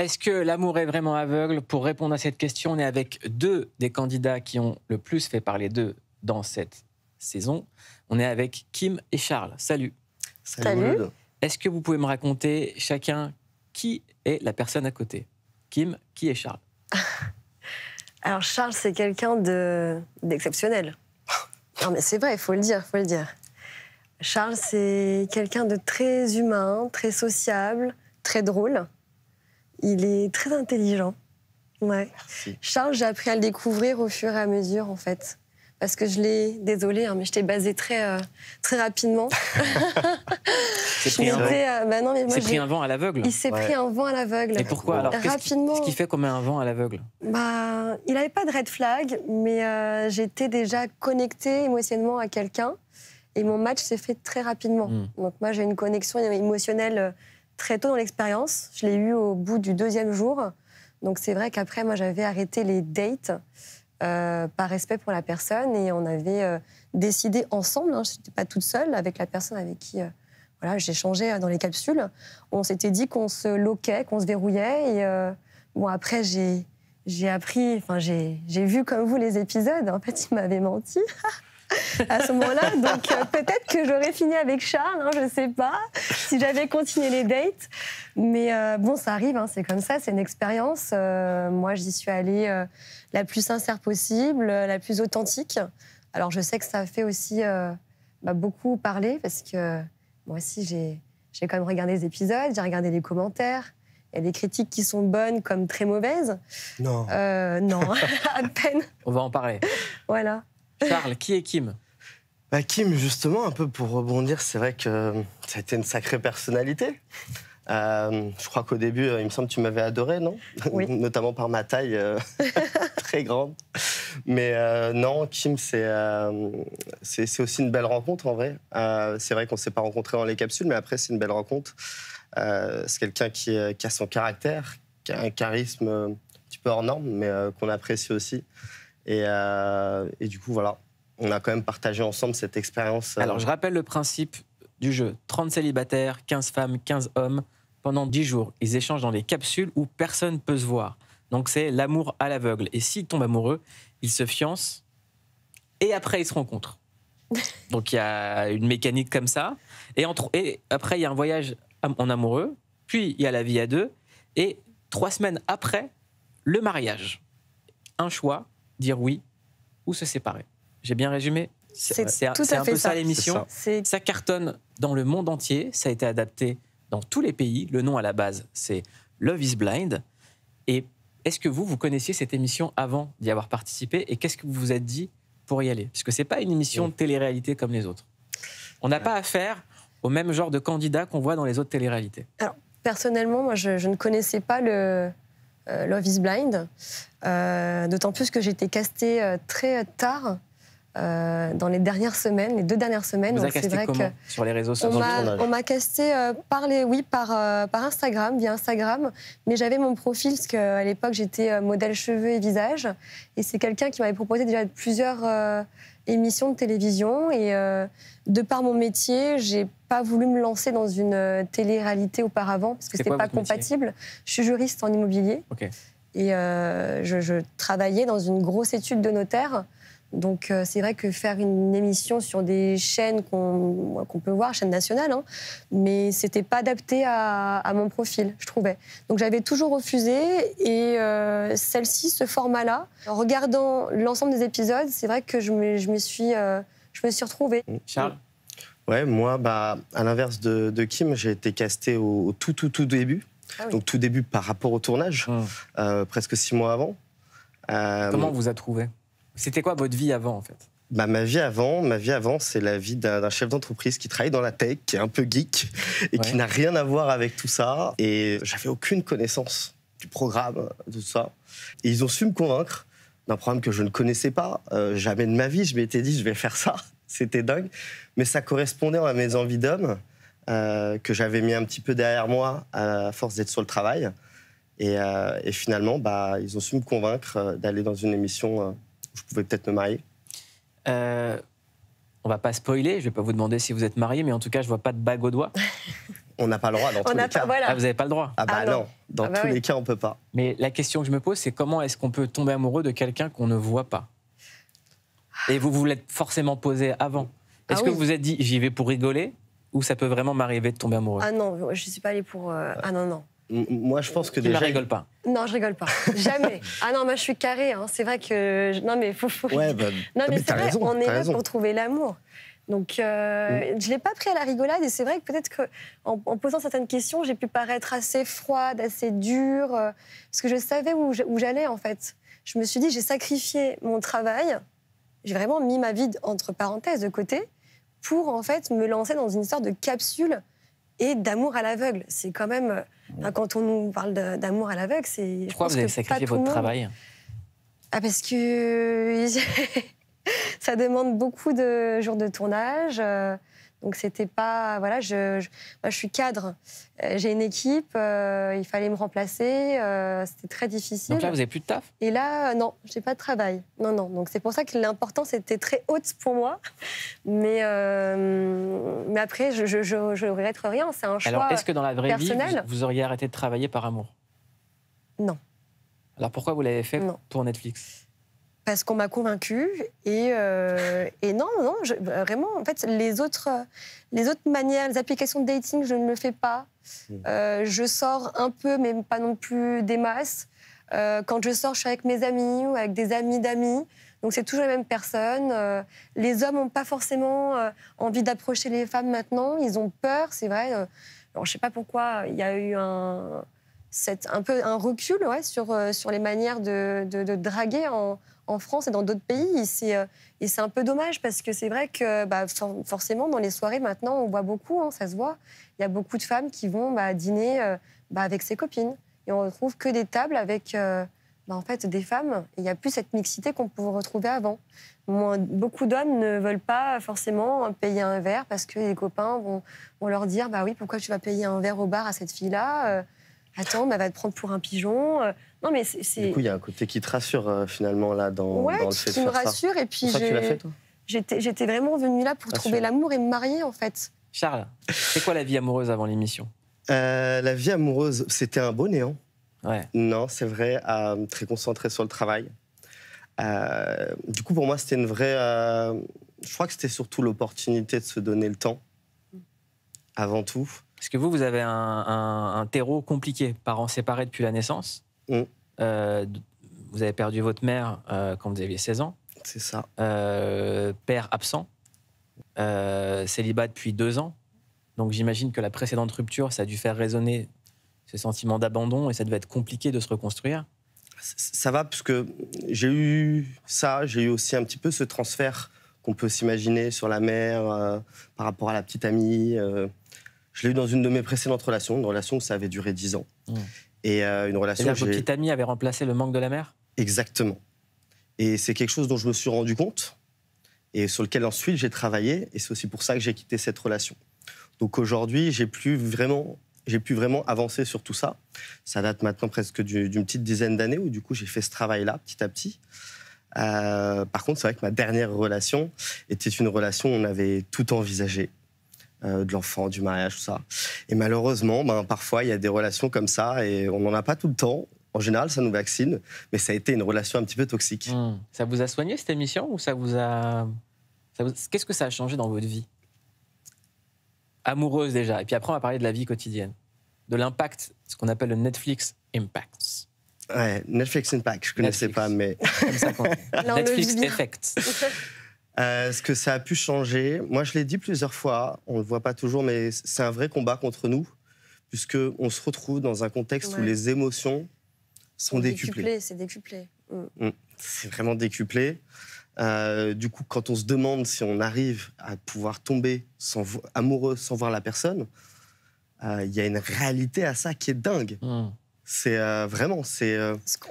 Est-ce que l'amour est vraiment aveugle? Pour répondre à cette question, on est avec deux des candidats qui ont le plus fait parler d'eux dans cette saison. On est avec Kim et Charles. Salut. Salut. Est-ce que vous pouvez me raconter chacun qui est la personne à côté? Kim, qui est Charles? Alors Charles, c'est quelqu'un d'exceptionnel. Non mais c'est vrai, il faut le dire, Charles, c'est quelqu'un de très humain, très sociable, très drôle. Il est très intelligent. Ouais. Merci. Charles, j'ai appris à le découvrir au fur et à mesure, en fait. Parce que désolée, hein, mais je t'ai basé très rapidement. C'est pris, pris un vent à l'aveugle. Il s'est pris un vent à l'aveugle. Et pourquoi alors? Qu'est-ce qui fait qu'on met un vent à l'aveugle? Bah, il n'avait pas de red flag, mais j'étais déjà connectée émotionnellement à quelqu'un. Et mon match s'est fait très rapidement. Donc moi, j'ai une connexion émotionnelle très tôt dans l'expérience. Je l'ai eu au bout du 2e jour. Donc c'est vrai qu'après, moi, j'avais arrêté les dates par respect pour la personne. Et on avait décidé ensemble, hein, je n'étais pas toute seule, avec la personne avec qui voilà, j'échangeais dans les capsules. On s'était dit qu'on se loquait, qu'on se verrouillait. Et bon, après, j'ai appris, enfin, j'ai vu comme vous les épisodes. En fait, il m'avait menti. À ce moment-là, donc peut-être que j'aurais fini avec Charles, hein, je ne sais pas, si j'avais continué les dates. Mais bon, ça arrive, hein, c'est comme ça, c'est une expérience. Moi, j'y suis allée la plus sincère possible, la plus authentique. Alors, je sais que ça a fait aussi beaucoup parler, parce que moi aussi, j'ai quand même regardé les épisodes, j'ai regardé les commentaires. Il y a des critiques qui sont bonnes comme très mauvaises. Non. Non, à peine. On va en parler. Voilà. Charles, qui est Kim? Kim, justement, un peu pour rebondir, c'est vrai que ça a été une sacrée personnalité. Je crois qu'au début, il me semble que tu m'avais adoré, non? Oui. Notamment par ma taille très grande. Mais non, Kim, c'est aussi une belle rencontre, en vrai. C'est vrai qu'on ne s'est pas rencontrés dans les capsules, mais après, c'est une belle rencontre. C'est quelqu'un qui a son caractère, qui a un charisme un petit peu hors norme, mais qu'on apprécie aussi. Et du coup, voilà, on a quand même partagé ensemble cette expérience. Alors, je rappelle le principe du jeu. 30 célibataires, 15 femmes, 15 hommes. Pendant 10 jours, ils échangent dans des capsules où personne ne peut se voir. Donc, c'est l'amour à l'aveugle. Et s'ils tombent amoureux, ils se fiancent et après, ils se rencontrent. Donc, il y a une mécanique comme ça. Et après, il y a un voyage en amoureux. Puis, il y a la vie à deux. Et 3 semaines après, le mariage. Un choix, dire oui ou se séparer. J'ai bien résumé? C'est un peu ça l'émission. Ça cartonne dans le monde entier. Ça a été adapté dans tous les pays. Le nom à la base, c'est Love is Blind. Et est-ce que vous connaissiez cette émission avant d'y avoir participé? Et qu'est-ce que vous vous êtes dit pour y aller? Parce que ce n'est pas une émission de télé-réalité comme les autres. On n'a pas affaire au même genre de candidats qu'on voit dans les autres télé-réalités. Alors, personnellement, moi, je ne connaissais pas le Love is Blind. D'autant plus que j'ai été castée très tard dans les dernières semaines, les 2 dernières semaines. Vous avez casté comment sur les réseaux sociaux? On m'a casté par Instagram, via Instagram. Mais j'avais mon profil, parce qu'à l'époque, j'étais modèle cheveux et visage. Et c'est quelqu'un qui m'avait proposé déjà plusieurs émissions de télévision. Et de par mon métier, j'ai pas voulu me lancer dans une télé-réalité auparavant, parce que c'était pas compatible. Je suis juriste en immobilier. Okay. Et je travaillais dans une grosse étude de notaire. Donc c'est vrai que faire une émission sur des chaînes qu'on peut voir, chaînes nationales, hein, mais c'était pas adapté à mon profil, je trouvais. Donc j'avais toujours refusé, et celle-ci, ce format-là, en regardant l'ensemble des épisodes, c'est vrai que je me suis retrouvée. Charles? Ouais, moi, à l'inverse de Kim, j'ai été castée au tout début. Ah oui. Donc tout début par rapport au tournage, presque 6 mois avant. Comment on vous a trouvé? C'était quoi votre vie avant, en fait? Ma vie avant, c'est la vie d'un chef d'entreprise qui travaille dans la tech, qui est un peu geek et qui n'a rien à voir avec tout ça. Et j'avais aucune connaissance du programme, de tout ça. Et ils ont su me convaincre d'un programme que je ne connaissais pas. Jamais de ma vie, je m'étais dit, je vais faire ça. C'était dingue. Mais ça correspondait à mes envies d'homme, que j'avais mis un petit peu derrière moi à force d'être sur le travail. Et finalement, ils ont su me convaincre d'aller dans une émission où je pouvais peut-être me marier. On va pas spoiler, je vais pas vous demander si vous êtes marié, mais en tout cas, je vois pas de bague au doigt. On n'a pas le droit dans tous les cas. Voilà. Ah, vous n'avez pas le droit. Ah bah non, dans tous les cas, on peut pas. Mais la question que je me pose, c'est comment est-ce qu'on peut tomber amoureux de quelqu'un qu'on ne voit pas? Et vous vous l'êtes forcément posé avant. Est-ce que vous vous êtes dit, j'y vais pour rigoler, ou ça peut vraiment m'arriver de tomber amoureux? Ah non, je ne suis pas allée pour... Ah non, non. Moi, je pense que déjà... déjà... ne rigole pas. Non, je rigole pas. Jamais. Ah non, moi, je suis carrée. Hein. C'est vrai que... Non, mais faut... Ouais, bah... Non, mais c'est vrai, raison, on est là pour trouver l'amour. Donc, je ne l'ai pas pris à la rigolade. Et c'est vrai que peut-être qu'en posant certaines questions, j'ai pu paraître assez froide, assez dure. Parce que je savais où j'allais, en fait. Je me suis dit, j'ai sacrifié mon travail. J'ai vraiment mis ma vie, entre parenthèses, de côté pour, en fait, me lancer dans une histoire de capsule et d'amour à l'aveugle. C'est quand même... quand on nous parle d'amour à l'aveugle, c'est... Pourquoi vous avez sacrifié votre travail? Ah, parce que ça demande beaucoup de jours de tournage. Donc, c'était pas... Voilà, moi, je suis cadre. J'ai une équipe. Il fallait me remplacer. C'était très difficile. Donc là, vous n'avez plus de taf? Et là, non, je n'ai pas de travail. Non, non. Donc, c'est pour ça que l'importance était très haute pour moi. Mais après, je regrette rien. C'est un choix personnel. Alors, est-ce que dans la vraie vie, vous auriez arrêté de travailler par amour? Non. Alors, pourquoi vous l'avez fait pour Netflix? Parce qu'on m'a convaincue et non, vraiment, en fait, les autres manières, les applications de dating, je ne le fais pas. Je sors un peu, mais pas non plus des masses. Quand je sors, je suis avec mes amis ou avec des amis d'amis. Donc, c'est toujours les mêmes personnes. Les hommes n'ont pas forcément envie d'approcher les femmes maintenant. Ils ont peur, c'est vrai. Alors, je ne sais pas pourquoi il y a eu un peu un recul sur les manières de draguer en France et dans d'autres pays. Et c'est un peu dommage parce que c'est vrai que forcément, dans les soirées, maintenant, on voit beaucoup, ça se voit. Il y a beaucoup de femmes qui vont dîner avec ses copines. Et on retrouve que des tables avec en fait, des femmes. Il n'y a plus cette mixité qu'on pouvait retrouver avant. Beaucoup d'hommes ne veulent pas forcément payer un verre parce que les copains vont leur dire « Bah oui, pourquoi tu vas payer un verre au bar à cette fille-là Attends, elle va te prendre pour un pigeon. » Non, mais c'est... Du coup, il y a un côté qui te rassure, finalement, là, dans le fait de faire ça. qui me rassure. Et puis, c'est pour ça que tu l'as fait, toi? J'étais vraiment venue là pour trouver l'amour et me marier, en fait. Charles, c'est quoi la vie amoureuse avant l'émission? La vie amoureuse, c'était un beau néant. Ouais. Non, c'est vrai, très concentré sur le travail. Du coup, pour moi, c'était une vraie... je crois que c'était surtout l'opportunité de se donner le temps, avant tout. Parce que vous avez un terreau compliqué, parents séparés depuis la naissance. Vous avez perdu votre mère quand vous aviez 16 ans. C'est ça. Père absent, célibat depuis 2 ans. Donc j'imagine que la précédente rupture, ça a dû faire résonner ce sentiment d'abandon et ça devait être compliqué de se reconstruire. Ça va, parce que j'ai eu ça, j'ai eu aussi un petit peu ce transfert qu'on peut s'imaginer sur la mère par rapport à la petite amie. Je l'ai eu dans une de mes précédentes relations, une relation où ça avait duré 10 ans. Et une relation... C'est-à-dire que votre petite amie avait remplacé le manque de la mère? Exactement. Et c'est quelque chose dont je me suis rendu compte et sur lequel ensuite j'ai travaillé. Et c'est aussi pour ça que j'ai quitté cette relation. Donc aujourd'hui, j'ai pu vraiment avancer sur tout ça. Ça date maintenant presque d'une petite dizaine d'années où du coup j'ai fait ce travail-là petit à petit. Par contre, c'est vrai que ma dernière relation était une relation où on avait tout envisagé. De l'enfant, du mariage, tout ça. Et malheureusement, parfois, il y a des relations comme ça et on n'en a pas tout le temps. En général, ça nous vaccine, mais ça a été une relation un petit peu toxique. Ça vous a soigné, cette émission, ou ça vous a... Qu'est-ce que ça a changé dans votre vie? Amoureuse, déjà. Et puis après, on va parler de la vie quotidienne. De l'impact, ce qu'on appelle le Netflix Impact. Ouais, Netflix Impact, je ne connaissais pas, mais... Comme ça qu'on... Netflix Effect. Ce que ça a pu changer, moi je l'ai dit plusieurs fois, on ne le voit pas toujours, mais c'est un vrai combat contre nous, puisqu'on se retrouve dans un contexte où les émotions sont décuplées. C'est décuplé. C'est vraiment décuplé. Du coup, quand on se demande si on arrive à pouvoir tomber amoureux sans voir la personne, il y a une réalité à ça qui est dingue. C'est vraiment...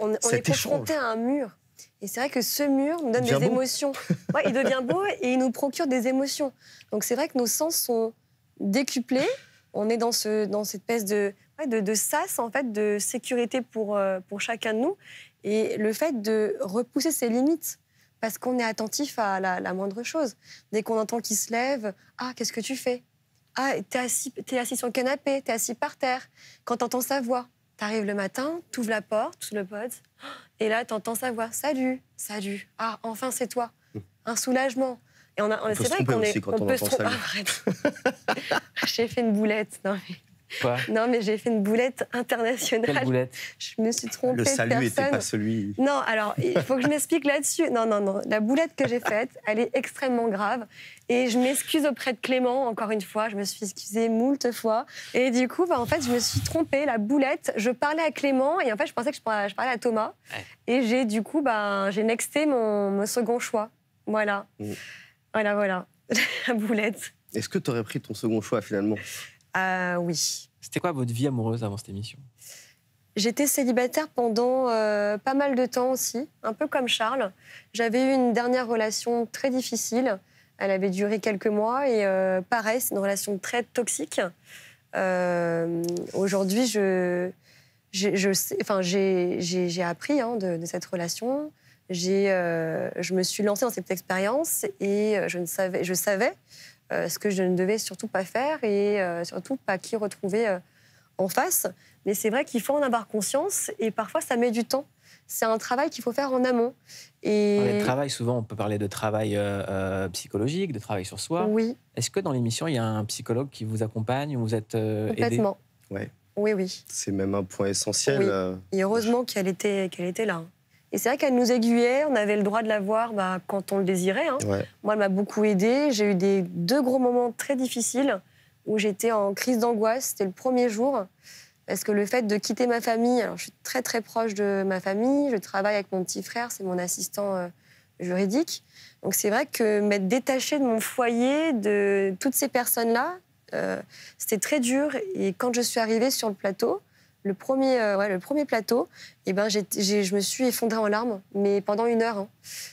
on est confronté à un mur. Et c'est vrai que ce mur nous donne des émotions. Ouais, il devient beau et il nous procure des émotions. Donc c'est vrai que nos sens sont décuplés. On est dans cette espèce de sas, en fait, de sécurité pour chacun de nous. Et le fait de repousser ses limites, parce qu'on est attentif à la moindre chose. Dès qu'on entend qu'il se lève, « Ah, qu'est-ce que tu fais ? Ah, t'es assis sur le canapé, t'es assis par terre. Quand t'entends sa voix, t'arrives le matin, t'ouvres la porte, le pod, et là, t'entends sa voix. Salut, salut. Ah, enfin, c'est toi. Un soulagement. Et on peut se tromper aussi quand on entend salut. Ah, arrête. J'ai fait une boulette. Non, mais... Quoi? Non, mais j'ai fait une boulette internationale. Quelle boulette? Je me suis trompée Le de personne. salut n'était pas celui... Non, alors, il faut que je m'explique là-dessus. Non. La boulette que j'ai faite, elle est extrêmement grave. Et je m'excuse auprès de Clément, encore une fois. Je me suis excusée moult fois. Et du coup, en fait, je me suis trompée. La boulette, je parlais à Clément. Et en fait, je pensais que je parlais à Thomas. Ouais. Et j'ai, du coup, j'ai nexté mon second choix. Voilà. Voilà. La boulette. Est-ce que tu aurais pris ton second choix, finalement? Oui. C'était quoi votre vie amoureuse avant cette émission? J'étais célibataire pendant pas mal de temps aussi, un peu comme Charles. J'avais eu une dernière relation très difficile. Elle avait duré quelques mois et pareil, c'est une relation très toxique. Aujourd'hui, j'ai appris de cette relation. Je me suis lancée dans cette expérience et je savais ce que je ne devais surtout pas faire et surtout pas qui retrouver en face. Mais c'est vrai qu'il faut en avoir conscience et parfois ça met du temps. C'est un travail qu'il faut faire en amont. Et de travail, souvent on peut parler de travail psychologique, de travail sur soi. Oui. Est-ce que dans l'émission il y a un psychologue qui vous accompagne ou vous êtes Complètement. Aidé? Oui. C'est même un point essentiel. Oui. Et heureusement qu'elle était là. Et c'est vrai qu'elle nous aiguillait, on avait le droit de la voir quand on le désirait. Ouais. Moi, elle m'a beaucoup aidée. J'ai eu deux gros moments très difficiles où j'étais en crise d'angoisse. C'était le premier jour. Parce que le fait de quitter ma famille... Alors, je suis très, très proche de ma famille. Je travaille avec mon petit frère, c'est mon assistant juridique. Donc, c'est vrai que m'être détachée de mon foyer, de toutes ces personnes-là, c'était très dur. Et quand je suis arrivée sur le plateau... Le premier plateau, je me suis effondrée en larmes, mais pendant 1 heure.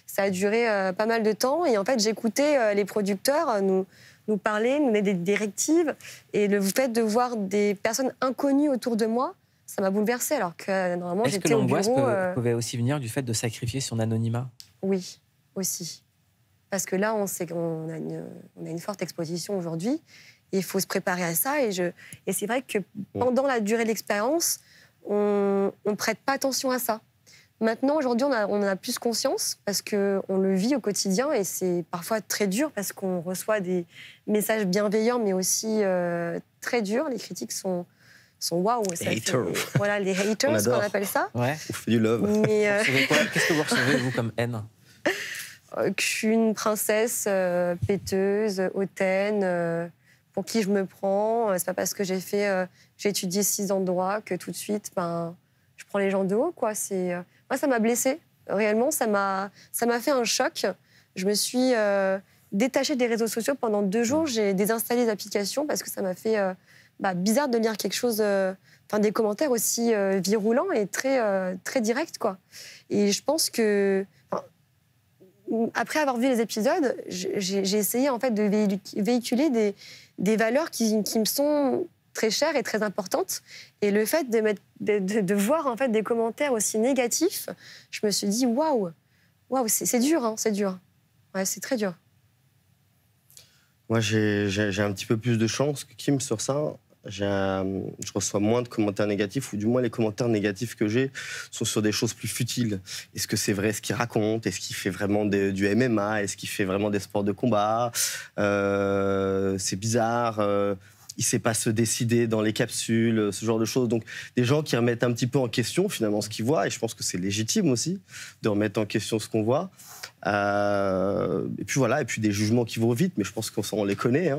Ça a duré pas mal de temps. Et en fait, j'écoutais les producteurs nous parler, nous donner des directives. Et le fait de voir des personnes inconnues autour de moi, ça m'a bouleversée. Alors que normalement, j'étais au bureau... Est-ce que l'angoisse pouvait aussi venir du fait de sacrifier son anonymat? Oui, aussi. Parce que là, on sait qu'on a une forte exposition aujourd'hui. Il faut se préparer à ça. Et c'est vrai que pendant la durée de l'expérience, on ne prête pas attention à ça. Maintenant, aujourd'hui, on en a plus conscience parce qu'on le vit au quotidien et c'est parfois très dur parce qu'on reçoit des messages bienveillants mais aussi très durs. Les critiques sont waouh. Les haters. Voilà, les haters, qu'on appelle ça. Ouais. On fait du love. Mais, qu'est-ce que vous recevez, vous, comme haine? Que je suis une princesse péteuse, hautaine... pour qui je me prends. C'est pas parce que j'ai étudié 6 ans de droit que tout de suite, je prends les gens de haut, quoi. Moi, ça m'a blessée. Réellement, ça m'a fait un choc. Je me suis détachée des réseaux sociaux pendant 2 jours. J'ai désinstallé les applications parce que ça m'a fait bizarre de lire quelque chose, des commentaires aussi virulents et très, très directs, quoi. Et je pense que... Après avoir vu les épisodes, j'ai essayé en fait de véhiculer des valeurs qui me sont très chères et très importantes. Et le fait de voir en fait des commentaires aussi négatifs, je me suis dit waouh, c'est dur, c'est dur. Ouais, c'est très dur. Moi, j'ai un petit peu plus de chance que Kim sur ça. Je reçois moins de commentaires négatifs, ou du moins les commentaires négatifs que j'ai sont sur des choses plus futiles. Est-ce que c'est vrai ce qu'il raconte? Est-ce qu'il fait vraiment du MMA? Est-ce qu'il fait vraiment des sports de combat? C'est bizarre. Il ne sait pas se décider dans les capsules, ce genre de choses. Donc, des gens qui remettent un petit peu en question, finalement, ce qu'ils voient. Et je pense que c'est légitime aussi de remettre en question ce qu'on voit. Et puis voilà, et puis des jugements qui vont vite, mais je pense qu'on les connaît.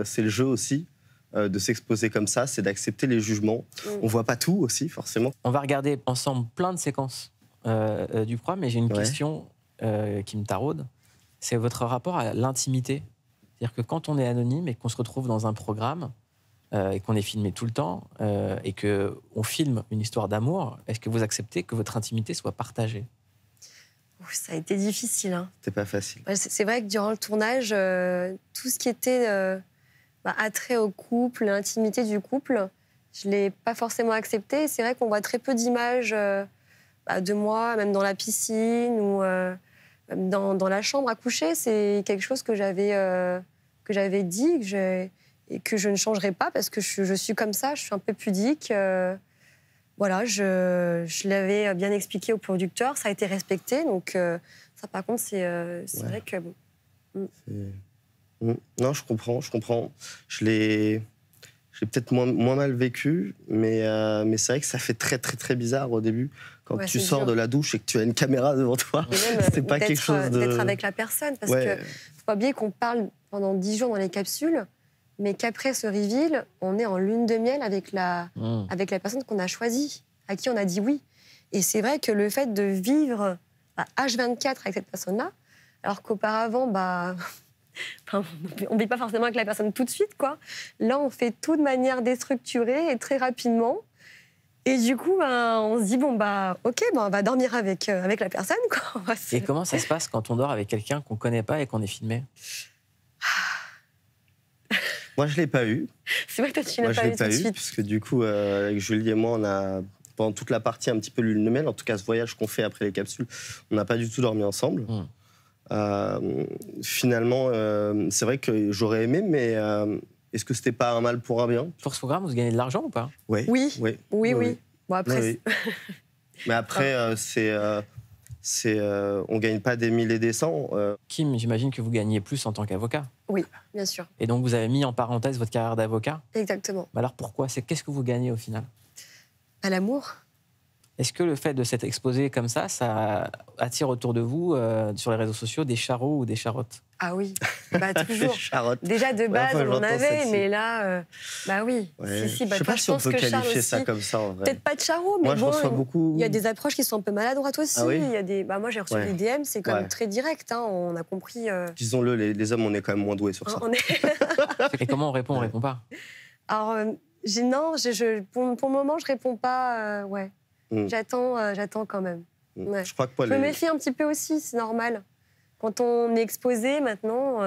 C'est le jeu aussi. De s'exposer comme ça, c'est d'accepter les jugements. On voit pas tout aussi, forcément. On va regarder ensemble plein de séquences du programme, mais j'ai une question qui me taraude. C'est votre rapport à l'intimité. C'est-à-dire que quand on est anonyme et qu'on se retrouve dans un programme et qu'on est filmé tout le temps et qu'on filme une histoire d'amour, est-ce que vous acceptez que votre intimité soit partagée? Ça a été difficile. C'était pas facile. C'est vrai que durant le tournage, tout ce qui était... attrait au couple, l'intimité du couple, je ne l'ai pas forcément accepté. C'est vrai qu'on voit très peu d'images de moi, même dans la piscine ou dans la chambre à coucher. C'est quelque chose que j'avais dit, et que je ne changerai pas parce que je suis comme ça, je suis un peu pudique. Voilà, je l'avais bien expliqué au producteur, ça a été respecté. Donc ça, par contre, c'est vrai que... Non, je comprends. Je l'ai peut-être moins mal vécu, mais c'est vrai que ça fait très, très, très bizarre au début. Quand tu sors de la douche et que tu as une caméra devant toi, c'est pas quelque chose de... D'être avec la personne, parce que faut pas oublier qu'on parle pendant 10 jours dans les capsules, mais qu'après ce reveal, on est en lune de miel avec la personne qu'on a choisie, à qui on a dit oui. Et c'est vrai que le fait de vivre H24 avec cette personne-là, alors qu'auparavant, on ne vit pas forcément avec la personne tout de suite, quoi. Là, on fait tout de manière déstructurée et très rapidement. Et du coup, on se dit, ok, on va dormir avec la personne, quoi. Et comment ça se passe quand on dort avec quelqu'un qu'on ne connaît pas et qu'on est filmé? Moi, je ne l'ai pas eu. C'est vrai que toi, tu l'as pas eu tout de suite. Parce que du coup, avec Julie et moi, on a, pendant toute la partie un petit peu lune de miel, en tout cas ce voyage qu'on fait après les capsules, on n'a pas du tout dormi ensemble. Finalement, c'est vrai que j'aurais aimé, mais est-ce que c'était pas un mal pour un bien? Pour ce programme, vous gagnez de l'argent ou pas? Oui. Bon, après... Mais après, on gagne pas des 1000 et des 100. Kim, j'imagine que vous gagnez plus en tant qu'avocat. Oui, bien sûr. Et donc, vous avez mis en parenthèse votre carrière d'avocat? Exactement. Alors, pourquoi? Qu'est-ce que vous gagnez au final? L'amour. Est-ce que le fait de s'être exposé comme ça attire autour de vous, sur les réseaux sociaux, des charros ou des charrottes? Ah oui, toujours. Déjà, de base, on en avait, mais là, oui. Ouais. Je sais pas si on peut qualifier ça comme ça, en vrai. Peut-être pas de charros, mais moi, je reçois beaucoup... il y a des approches qui sont un peu maladroites aussi. Ah oui, il y a des... moi, j'ai reçu des DM, c'est quand même très direct. On a compris... Disons-le, les hommes, on est quand même moins doués sur ça. Et comment on répond? On répond pas. Alors, pour le moment, je réponds pas. J'attends quand même. Ouais. Je crois que je me méfie un petit peu aussi, c'est normal. Quand on est exposé maintenant,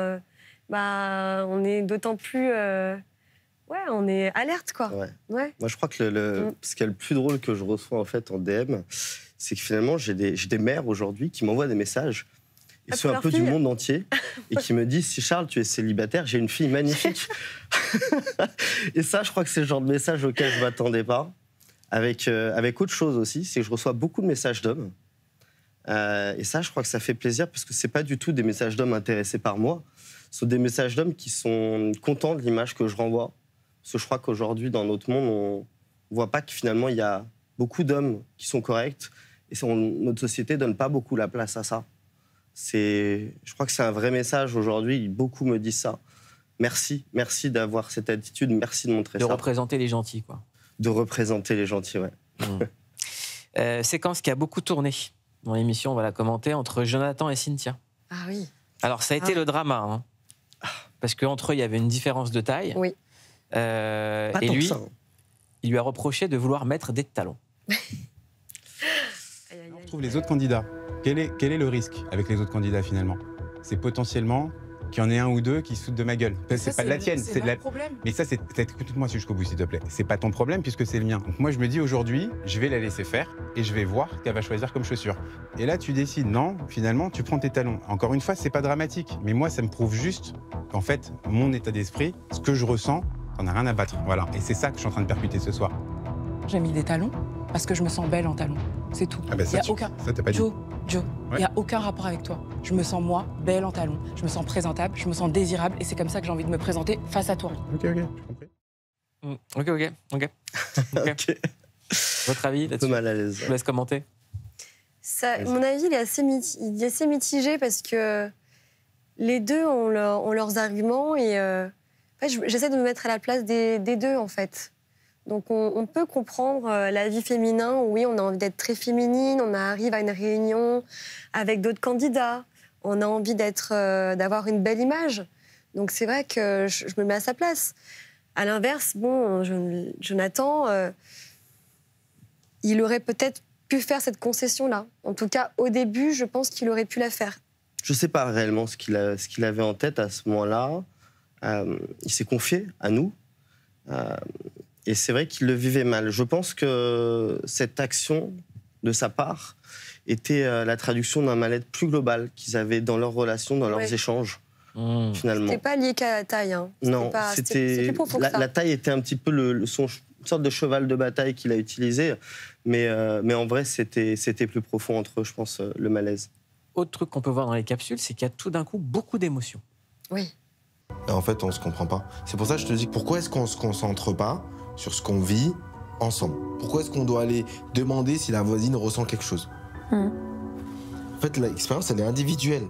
on est d'autant plus... on est alerte, quoi. Ouais. Moi, je crois que ce qui est le plus drôle que je reçois en fait en DM, c'est que finalement, j'ai des mères aujourd'hui qui m'envoient des messages, et ceux un peu du monde entier, et qui me disent, si Charles, tu es célibataire, j'ai une fille magnifique. Et ça, je crois que c'est le genre de message auquel je ne m'attendais pas. Avec autre chose aussi, c'est que je reçois beaucoup de messages d'hommes. Et ça, je crois que ça fait plaisir, parce que ce n'est pas du tout des messages d'hommes intéressés par moi. Ce sont des messages d'hommes qui sont contents de l'image que je renvoie. Parce que je crois qu'aujourd'hui, dans notre monde, on ne voit pas que finalement, il y a beaucoup d'hommes qui sont corrects. Et notre société ne donne pas beaucoup la place à ça. Je crois que c'est un vrai message aujourd'hui. Beaucoup me disent ça. Merci d'avoir cette attitude. Merci de montrer ça. De représenter les gentils, quoi. De représenter les gentils, Séquence qui a beaucoup tourné dans l'émission, on va la commenter, entre Jonathan et Cynthia. Ah oui. Alors, ça a été le drama, parce qu'entre eux, il y avait une différence de taille. Oui. Et lui, il lui a reproché de vouloir mettre des talons. On retrouve les autres candidats. Quel est le risque avec les autres candidats, finalement? C'est potentiellement qu'il y en ait un ou deux qui se foutent de ma gueule. C'est pas de la tienne, c'est de la... problème. Mais ça, écoute-moi jusqu'au bout, s'il te plaît. C'est pas ton problème puisque c'est le mien. Donc moi, je me dis aujourd'hui, je vais la laisser faire et je vais voir ce qu'elle va choisir comme chaussure. Et là, tu décides, non, finalement, tu prends tes talons. Encore une fois, c'est pas dramatique. Mais moi, ça me prouve juste qu'en fait, mon état d'esprit, ce que je ressens, t'en as rien à battre. Voilà. Et c'est ça que je suis en train de percuter ce soir. J'ai mis des talons parce que je me sens belle en talons. C'est tout. Ah bah ça, ça t'as pas dit. Joe, il n'y a aucun rapport avec toi. Je me sens, moi, belle en talons. Je me sens présentable, je me sens désirable et c'est comme ça que j'ai envie de me présenter face à toi. Ok, j'ai compris. Ok. Votre avis là-dessus? Un peu mal à l'aise. Je vous laisse commenter. Mon avis, il est assez mitigé parce que les deux ont leurs arguments et j'essaie de me mettre à la place des deux, en fait. Donc on peut comprendre la vie féminin, oui, on a envie d'être très féminine, on arrive à une réunion avec d'autres candidats, on a envie d'avoir une belle image. Donc c'est vrai que je me mets à sa place. À l'inverse, Jonathan, il aurait peut-être pu faire cette concession-là. En tout cas, au début, je pense qu'il aurait pu la faire. Je ne sais pas réellement ce qu'il avait en tête à ce moment-là. Il s'est confié à nous. Et c'est vrai qu'il le vivait mal. Je pense que cette action, de sa part, était la traduction d'un mal-être plus global qu'ils avaient dans leurs relations, dans leurs échanges. finalement. C'était pas lié qu'à la taille. Hein. Non, c'était plus profond que ça. La taille était un petit peu une sorte de cheval de bataille qu'il a utilisé, mais en vrai, c'était plus profond entre eux, je pense, le malaise. Autre truc qu'on peut voir dans les capsules, c'est qu'il y a tout d'un coup beaucoup d'émotions. Oui. Et en fait, on se comprend pas. C'est pour ça que je te dis, pourquoi est-ce qu'on se concentre pas sur ce qu'on vit ensemble? Pourquoi est-ce qu'on doit aller demander si la voisine ressent quelque chose? En fait, l'expérience, elle est individuelle.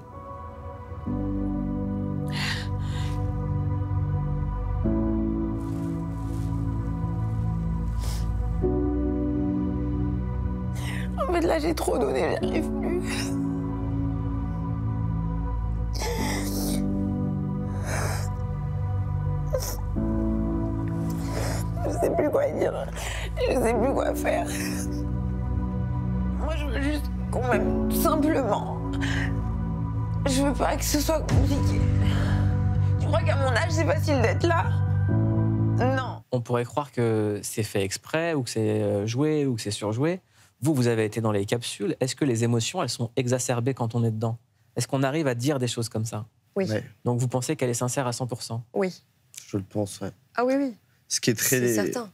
En fait, là, j'ai trop donné, j'y arrive plus. Je sais plus quoi dire. Je sais plus quoi faire. Moi, je veux juste qu'on m'aime, tout simplement. Je veux pas que ce soit compliqué. Tu crois qu'à mon âge, c'est facile d'être là? Non. On pourrait croire que c'est fait exprès, ou que c'est joué, ou que c'est surjoué. Vous avez été dans les capsules. Est-ce que les émotions, elles sont exacerbées quand on est dedans? Est-ce qu'on arrive à dire des choses comme ça? Oui. Ouais. Donc vous pensez qu'elle est sincère à 100%? Oui. Je le pense, ouais. Ah oui, oui. Ce qui est très... C'est certain.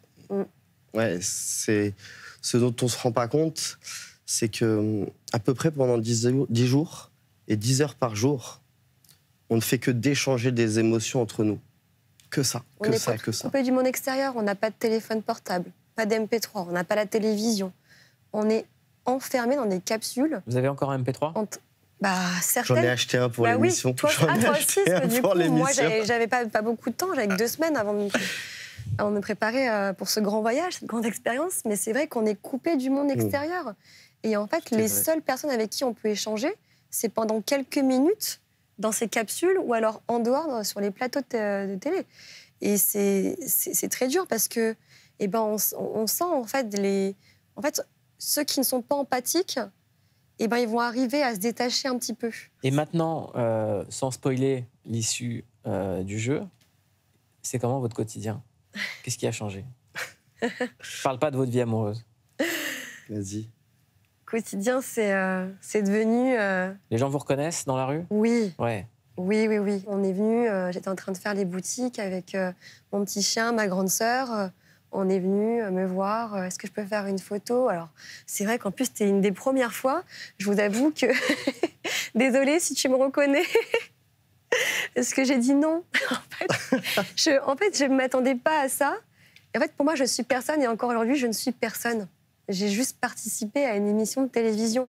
Ouais, c'est ce dont on se rend pas compte, c'est que à peu près pendant 10 jours et 10 heures par jour, on ne fait que d'échanger des émotions entre nous. Que ça, On est coupé du monde extérieur, on n'a pas de téléphone portable, pas d'MP3, on n'a pas la télévision. On est enfermé dans des capsules. Vous avez encore un MP3? Certaines. J'en ai acheté un pour l'émission. Oui, toi aussi, parce que du coup, moi, j'avais pas beaucoup de temps, j'avais que 2 semaines avant de me préparer pour ce grand voyage, cette grande expérience. Mais c'est vrai qu'on est coupé du monde extérieur. Et en fait, les seules personnes avec qui on peut échanger, c'est pendant quelques minutes dans ces capsules ou alors en dehors sur les plateaux de télé. Et c'est très dur parce que, on sent en fait ceux qui ne sont pas empathiques, ils vont arriver à se détacher un petit peu. Et maintenant, sans spoiler l'issue du jeu, c'est comment votre quotidien? Qu'est-ce qui a changé? Je parle pas de votre vie amoureuse. Vas-y. Quotidien, c'est devenu... Les gens vous reconnaissent dans la rue? Oui. Ouais. Oui. On est venu, j'étais en train de faire les boutiques avec mon petit chien, ma grande sœur. On est venu me voir, est-ce que je peux faire une photo? Alors, c'est vrai qu'en plus, c'était une des premières fois. Je vous avoue que... Désolée si tu me reconnais. Parce que j'ai dit non. En fait, je ne m'attendais pas à ça. Et en fait, pour moi, je suis personne. Et encore aujourd'hui, je ne suis personne. J'ai juste participé à une émission de télévision.